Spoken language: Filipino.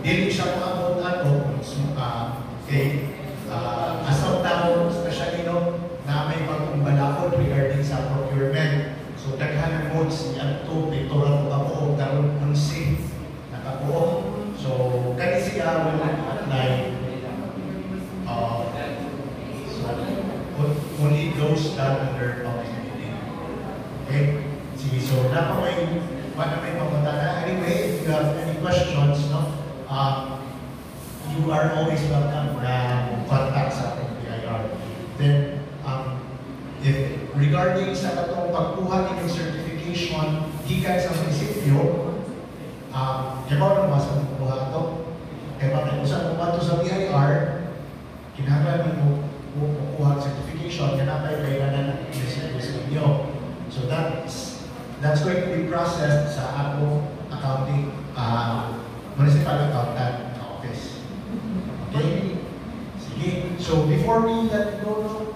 dili siya maabot okay, as of now, especially na may pagkumbalakot regarding sa procurement. So daghan ng modes yan to, pictorial ko ako, karoon ng safe nakabuo. So kani siya will apply only those done under public bidding. Okay? Sige, so may pamunta na. Anyway, if you have any questions, you are always welcome na contact sa ating PIR. Then, if regarding sa katong pagkuha ng certification gikan sa munisipyo, kaya ba naman sa pagkuha ito? Kaya ba kung saan pumato sa PIR, kinahanglan mo kukuha certification, kinapay kaya na service ninyo. So that's going to be processed sa ako accounting municipal accountant office. Okay? Sige. So before we let go